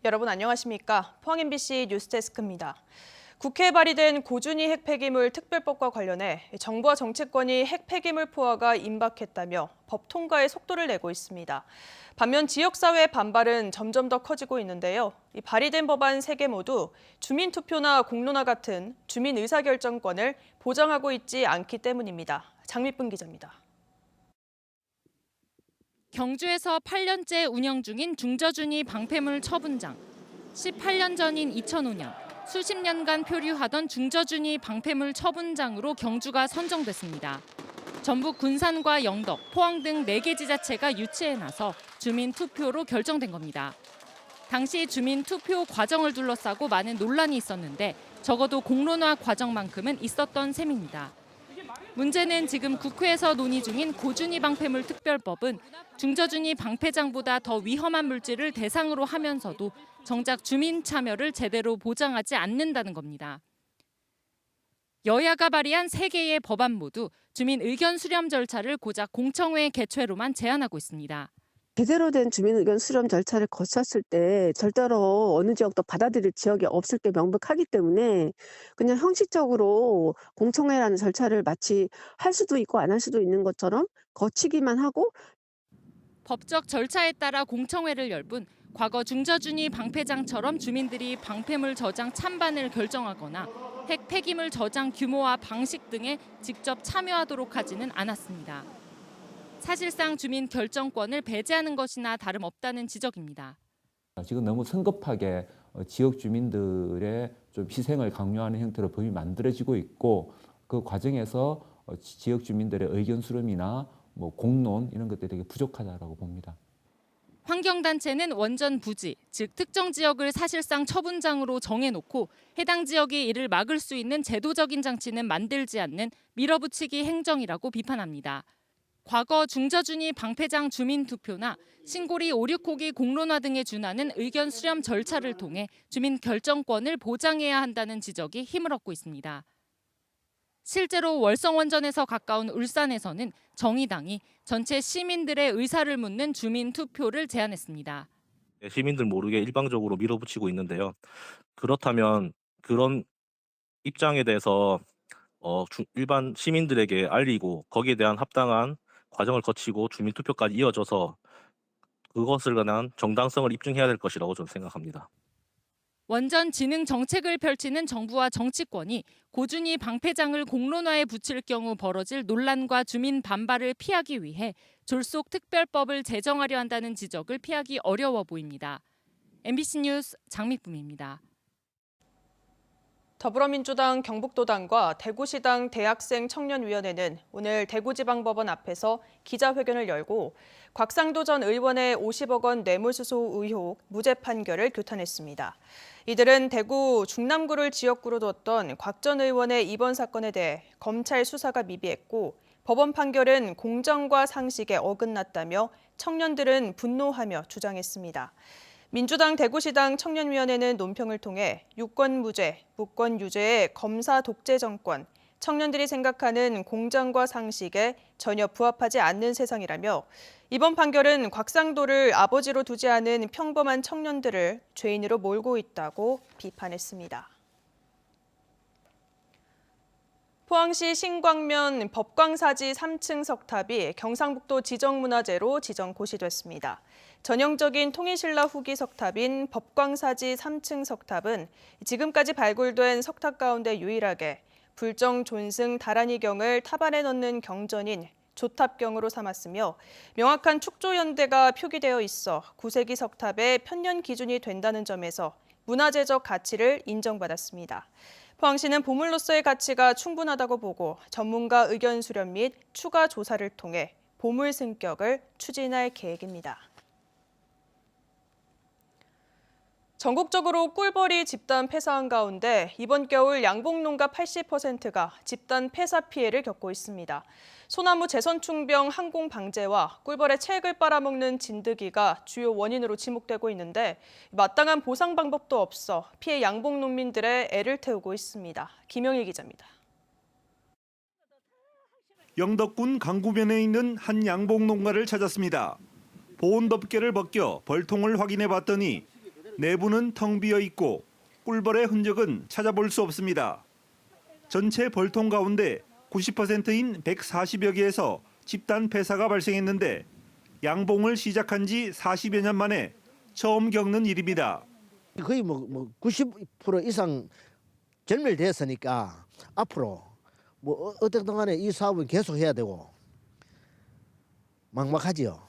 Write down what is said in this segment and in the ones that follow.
여러분 안녕하십니까? 포항 MBC 뉴스데스크입니다. 국회에 발의된 고준위 핵폐기물 특별법과 관련해 정부와 정치권이 핵폐기물 포화가 임박했다며 법 통과에 속도를 내고 있습니다. 반면 지역사회의 반발은 점점 더 커지고 있는데요. 이 발의된 법안 3개 모두 주민투표나 공론화 같은 주민 의사결정권을 보장하고 있지 않기 때문입니다. 장미분 기자입니다. 경주에서 8년째 운영 중인 중저준위 방패물 처분장. 18년 전인 2005년 수십 년간 표류하던 중저준위 방패물 처분장으로 경주가 선정됐습니다. 전북 군산과 영덕, 포항 등 4개 지자체가 유치에 나서 주민 투표로 결정된 겁니다. 당시 주민 투표 과정을 둘러싸고 많은 논란이 있었는데 적어도 공론화 과정만큼은 있었던 셈입니다. 문제는 지금 국회에서 논의 중인 고준위 방패물 특별법은 중저준위 방패장보다 더 위험한 물질을 대상으로 하면서도 정작 주민 참여를 제대로 보장하지 않는다는 겁니다. 여야가 발의한 3개의 법안 모두 주민 의견 수렴 절차를 고작 공청회 개최로만 제한하고 있습니다. 제대로 된 주민 의견 수렴 절차를 거쳤을 때 절대로 어느 지역도 받아들일 지역이 없을 게 명백하기 때문에 그냥 형식적으로 공청회라는 절차를 마치 할 수도 있고 안 할 수도 있는 것처럼 거치기만 하고 법적 절차에 따라 공청회를 열 뿐 과거 중저준위 방패장처럼 주민들이 방패물 저장 찬반을 결정하거나 핵 폐기물 저장 규모와 방식 등에 직접 참여하도록 하지는 않았습니다. 사실상 주민 결정권을 배제하는 것이나 다름없다는 지적입니다. 지금 너무 성급하게 지역 주민들의 좀 희생을 강요하는 형태로 법이 만들어지고 있고 그 과정에서 지역 주민들의 의견 수렴이나 공론 이런 것들이 되게 부족하다라고 봅니다. 환경단체는 원전 부지, 즉 특정 지역을 사실상 처분장으로 정해놓고 해당 지역이 이를 막을 수 있는 제도적인 장치는 만들지 않는 밀어붙이기 행정이라고 비판합니다. 과거 중저준위 방패장 주민투표나 신고리 5,6호기 공론화 등에 준하는 의견 수렴 절차를 통해 주민 결정권을 보장해야 한다는 지적이 힘을 얻고 있습니다. 실제로 월성원전에서 가까운 울산에서는 정의당이 전체 시민들의 의사를 묻는 주민투표를 제안했습니다. 시민들 모르게 일방적으로 밀어붙이고 있는데요. 그렇다면 그런 입장에 대해서 일반 시민들에게 알리고 거기에 대한 합당한 과정을 거치고 주민투표까지 이어져서 그것을 관한 정당성을 입증해야 될 것이라고 저는 생각합니다. 원전 진흥 정책을 펼치는 정부와 정치권이 고준위 방패장을 공론화에 붙일 경우 벌어질 논란과 주민 반발을 피하기 위해 졸속 특별법을 제정하려 한다는 지적을 피하기 어려워 보입니다. MBC 뉴스 장미쁨입니다. 더불어민주당 경북도당과 대구시당 대학생 청년위원회는 오늘 대구지방법원 앞에서 기자회견을 열고 곽상도 전 의원의 50억 원 뇌물수수 의혹 무죄 판결을 규탄했습니다. 이들은 대구 중남구를 지역구로 뒀던 곽 전 의원의 이번 사건에 대해 검찰 수사가 미비했고 법원 판결은 공정과 상식에 어긋났다며 청년들은 분노하며 주장했습니다. 민주당 대구시당 청년위원회는 논평을 통해 유권무죄, 무권유죄의 검사 독재 정권, 청년들이 생각하는 공정과 상식에 전혀 부합하지 않는 세상이라며 이번 판결은 곽상도를 아버지로 두지 않은 평범한 청년들을 죄인으로 몰고 있다고 비판했습니다. 포항시 신광면 법광사지 3층 석탑이 경상북도 지정문화재로 지정 고시됐습니다. 전형적인 통일신라 후기 석탑인 법광사지 3층 석탑은 지금까지 발굴된 석탑 가운데 유일하게 불정 존승 다란이경을 탑안에 넣는 경전인 조탑경으로 삼았으며 명확한 축조 연대가 표기되어 있어 9세기 석탑의 편년 기준이 된다는 점에서 문화재적 가치를 인정받았습니다. 포항시는 보물로서의 가치가 충분하다고 보고 전문가 의견 수렴 및 추가 조사를 통해 보물 승격을 추진할 계획입니다. 전국적으로 꿀벌이 집단 폐사한 가운데 이번 겨울 양봉농가 80%가 집단 폐사 피해를 겪고 있습니다. 소나무 재선충병 항공 방제와 꿀벌의 체액을 빨아먹는 진드기가 주요 원인으로 지목되고 있는데 마땅한 보상 방법도 없어 피해 양봉 농민들의 애를 태우고 있습니다. 김영희 기자입니다. 영덕군 강구면에 있는 한 양봉 농가를 찾았습니다. 보온 덮개를 벗겨 벌통을 확인해 봤더니 내부는 텅 비어 있고 꿀벌의 흔적은 찾아볼 수 없습니다. 전체 벌통 가운데 90%인 140여 개에서 집단 폐사가 발생했는데 양봉을 시작한 지 40여 년 만에 처음 겪는 일입니다. 거의 90% 이상 절멸됐으니까 앞으로 어떻든 간에 이 사업은 계속해야 되고 막막하지요.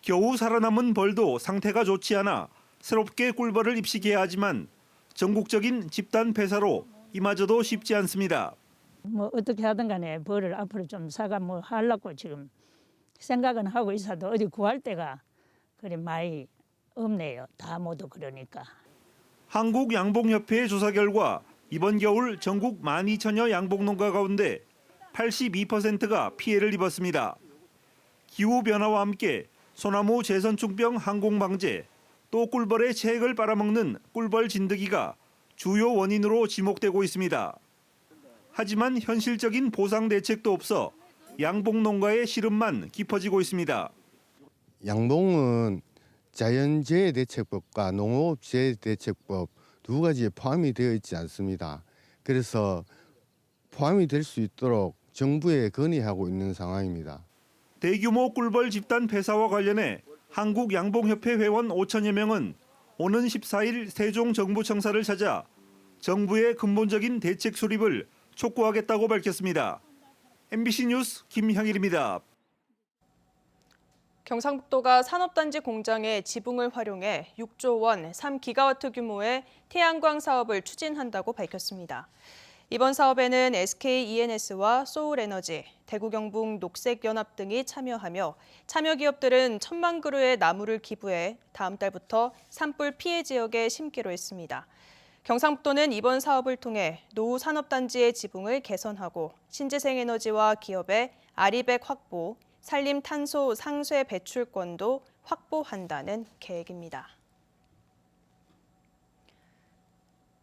겨우 살아남은 벌도 상태가 좋지 않아 새롭게 꿀벌을 입식해야 하지만 전국적인 집단 폐사로 이마저도 쉽지 않습니다. 어떻게 하든 간에 벌을 앞으로 좀 사가 하려고 지금 생각은 하고 있어도 어디 구할 데가 그리 많이 없네요. 다 모두 그러니까. 한국양봉협회의 조사 결과 이번 겨울 전국 12,000여 양봉농가 가운데 82%가 피해를 입었습니다. 기후변화와 함께 소나무 재선충병 항공방제, 또 꿀벌의 체액을 빨아먹는 꿀벌 진드기가 주요 원인으로 지목되고 있습니다. 하지만 현실적인 보상 대책도 없어 양봉농가의 시름만 깊어지고 있습니다. 양봉은 자연재해 대책법과 농업재해 대책법 두 가지에 포함이 되어 있지 않습니다. 그래서 포함이 될 수 있도록 정부에 건의하고 있는 상황입니다. 대규모 꿀벌 집단 폐사와 관련해 한국양봉협회 회원 5천여 명은 오는 14일 세종정부청사를 찾아 정부의 근본적인 대책 수립을 촉구하겠다고 밝혔습니다. MBC 뉴스 김향일입니다. 경상북도가 산업단지 공장의 지붕을 활용해 6조 원 3기가와트 규모의 태양광 사업을 추진한다고 밝혔습니다. 이번 사업에는 SK-E&S와 소울에너지, 대구 경북 녹색연합 등이 참여하며 참여 기업들은 1,000만 그루의 나무를 기부해 다음 달부터 산불 피해 지역에 심기로 했습니다. 경상북도는 이번 사업을 통해 노후 산업단지의 지붕을 개선하고 신재생에너지와 기업의 아리백 확보, 산림 탄소 상쇄 배출권도 확보한다는 계획입니다.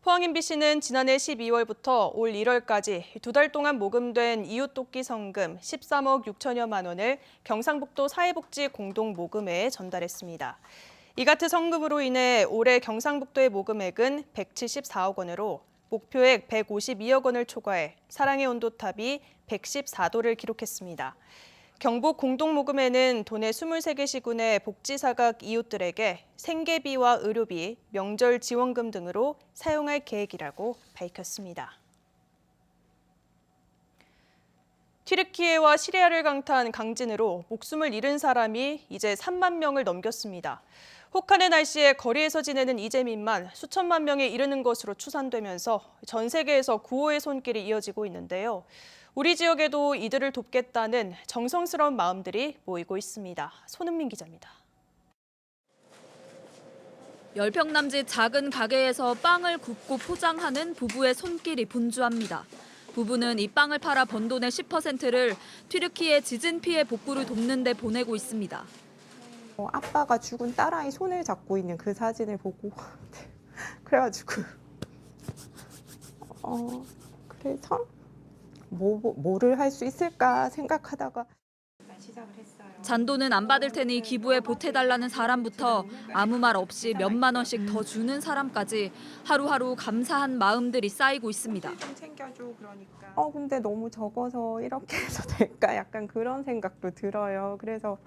포항 MBC는 지난해 12월부터 올 1월까지 2달 동안 모금된 이웃돕기 성금 13억 6천여만 원을 경상북도 사회복지 공동모금회에 전달했습니다. 이 같은 성금으로 인해 올해 경상북도의 모금액은 174억 원으로 목표액 152억 원을 초과해 사랑의 온도탑이 114도를 기록했습니다. 경북 공동모금회는 도내 23개 시군의 복지사각 이웃들에게 생계비와 의료비, 명절 지원금 등으로 사용할 계획이라고 밝혔습니다. 튀르키예와 시리아를 강타한 강진으로 목숨을 잃은 사람이 이제 3만 명을 넘겼습니다. 혹한의 날씨에 거리에서 지내는 이재민만 수천만 명에 이르는 것으로 추산되면서 전 세계에서 구호의 손길이 이어지고 있는데요. 우리 지역에도 이들을 돕겠다는 정성스러운 마음들이 모이고 있습니다. 손은민 기자입니다. 10평 남짓 작은 가게에서 빵을 굽고 포장하는 부부의 손길이 분주합니다. 부부는 이 빵을 팔아 번 돈의 10%를 튀르키예 지진 피해 복구를 돕는 데 보내고 있습니다. 아빠가 죽은 딸아이 손을 잡고 있는 그 사진을 보고 그래가지고 그래서 뭐를 할 수 있을까 생각하다가 시작을 했어요. 잔돈은 안 받을 테니 기부에 보태달라는 사람부터 아무 말 없이 몇만 원씩 더 주는 사람까지 하루하루 감사한 마음들이 쌓이고 있습니다. 좀 챙겨줘 그러니까. 근데 너무 적어서 이렇게 해서 될까 약간 그런 생각도 들어요. 그래서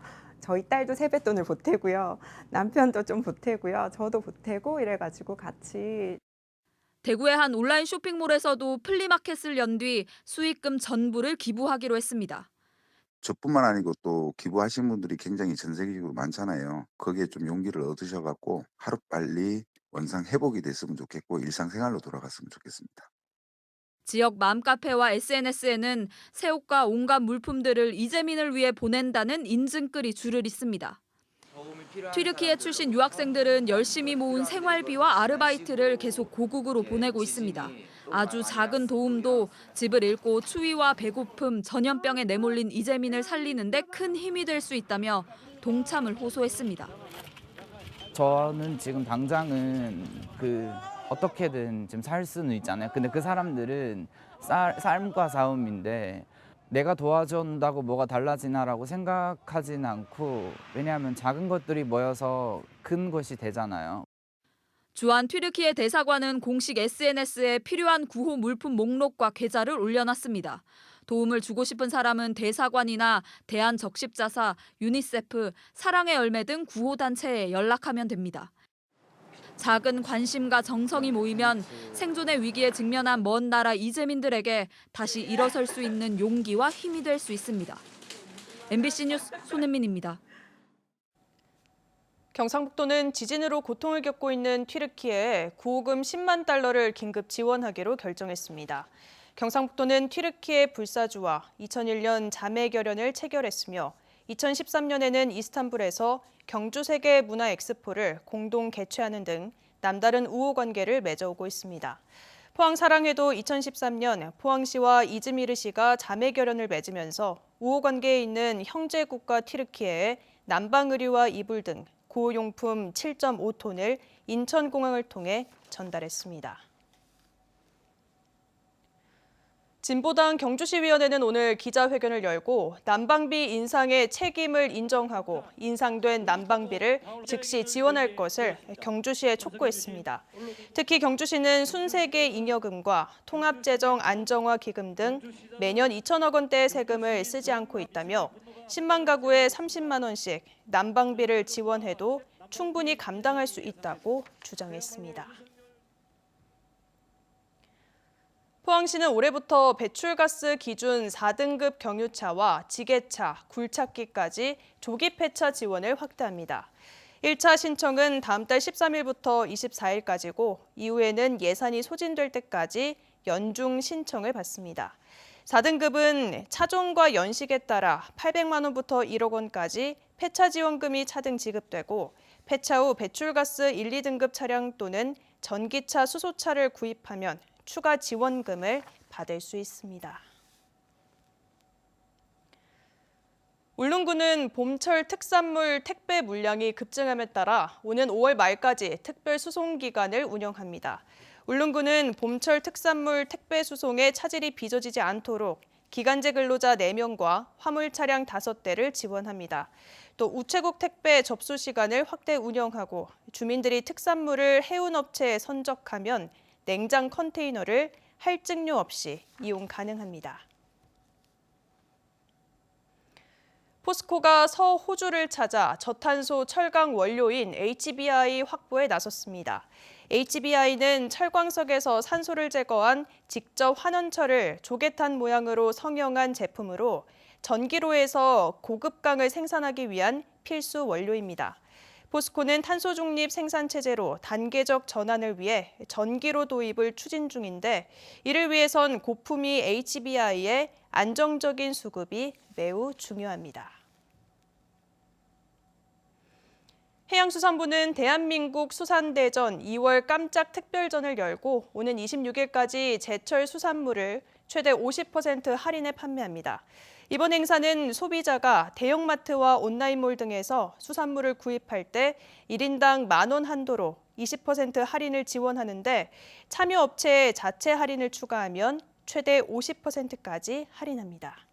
저희 딸도 세뱃돈을 보태고요. 남편도 좀 보태고요. 저도 보태고 이래가지고 같이. 대구의 한 온라인 쇼핑몰에서도 플리마켓을 연 뒤 수익금 전부를 기부하기로 했습니다. 저뿐만 아니고 또 기부하신 분들이 굉장히 전 세계적으로 많잖아요. 거기에 좀 용기를 얻으셔갖고 하루빨리 원상 회복이 됐으면 좋겠고 일상생활로 돌아갔으면 좋겠습니다. 지역 맘카페와 SNS에는 새 옷과 온갖 물품들을 이재민을 위해 보낸다는 인증글이 줄을 잇습니다. 튀르키예 출신 유학생들은 열심히 모은 생활비와 아르바이트를 계속 고국으로 보내고 있습니다. 아주 작은 도움도 집을 잃고 추위와 배고픔, 전염병에 내몰린 이재민을 살리는 데 큰 힘이 될 수 있다며 동참을 호소했습니다. 저는 지금 당장은 어떻게든 지금 살 수는 있잖아요. 근데 그 사람들은 삶과 싸움인데 내가 도와준다고 뭐가 달라지나라고 생각하진 않고 왜냐하면 작은 것들이 모여서 큰 것이 되잖아요. 주한 튀르키예 대사관은 공식 SNS에 필요한 구호 물품 목록과 계좌를 올려놨습니다. 도움을 주고 싶은 사람은 대사관이나 대한적십자사, 유니세프, 사랑의 열매 등 구호단체에 연락하면 됩니다. 작은 관심과 정성이 모이면 생존의 위기에 직면한 먼 나라 이재민들에게 다시 일어설 수 있는 용기와 힘이 될 수 있습니다. MBC 뉴스 손은민입니다. 경상북도는 지진으로 고통을 겪고 있는 튀르키예에 구호금 10만 달러를 긴급 지원하기로 결정했습니다. 경상북도는 튀르키예 불사주와 2001년 자매 결연을 체결했으며 2013년에는 이스탄불에서 경주 세계 문화 엑스포를 공동 개최하는 등 남다른 우호 관계를 맺어오고 있습니다. 포항 사랑회도 2013년 포항시와 이즈미르시가 자매 결연을 맺으면서 우호 관계에 있는 형제 국가 튀르키예에 난방 의류와 이불 등 구호용품 7.5톤을 인천공항을 통해 전달했습니다. 진보당 경주시위원회는 오늘 기자회견을 열고 난방비 인상의 책임을 인정하고 인상된 난방비를 즉시 지원할 것을 경주시에 촉구했습니다. 특히 경주시는 순세계 잉여금과 통합재정 안정화 기금 등 매년 2천억 원대의 세금을 쓰지 않고 있다며 10만 가구에 30만 원씩 난방비를 지원해도 충분히 감당할 수 있다고 주장했습니다. 포항시는 올해부터 배출가스 기준 4등급 경유차와 지게차, 굴착기까지 조기 폐차 지원을 확대합니다. 1차 신청은 다음 달 13일부터 24일까지고 이후에는 예산이 소진될 때까지 연중 신청을 받습니다. 4등급은 차종과 연식에 따라 800만 원부터 1억 원까지 폐차 지원금이 차등 지급되고 폐차 후 배출가스 1, 2등급 차량 또는 전기차, 수소차를 구입하면 추가 지원금을 받을 수 있습니다. 울릉군은 봄철 특산물 택배 물량이 급증함에 따라 오는 5월 말까지 특별 수송 기간을 운영합니다. 울릉군은 봄철 특산물 택배 수송에 차질이 빚어지지 않도록 기간제 근로자 4명과 화물 차량 5대를 지원합니다. 또 우체국 택배 접수 시간을 확대 운영하고 주민들이 특산물을 해운 업체에 선적하면 냉장 컨테이너를 할증료 없이 이용 가능합니다. 포스코가 서호주를 찾아 저탄소 철강 원료인 HBI 확보에 나섰습니다. HBI는 철광석에서 산소를 제거한 직접 환원철을 조개탄 모양으로 성형한 제품으로 전기로에서 고급강을 생산하기 위한 필수 원료입니다. 포스코는 탄소 중립 생산 체제로 단계적 전환을 위해 전기로 도입을 추진 중인데 이를 위해선 고품위 HBI의 안정적인 수급이 매우 중요합니다. 해양수산부는 대한민국 수산대전 2월 깜짝 특별전을 열고 오는 26일까지 제철 수산물을 최대 50% 할인해 판매합니다. 이번 행사는 소비자가 대형마트와 온라인몰 등에서 수산물을 구입할 때 1인당 10,000원 한도로 20% 할인을 지원하는데 참여 업체에 자체 할인을 추가하면 최대 50%까지 할인합니다.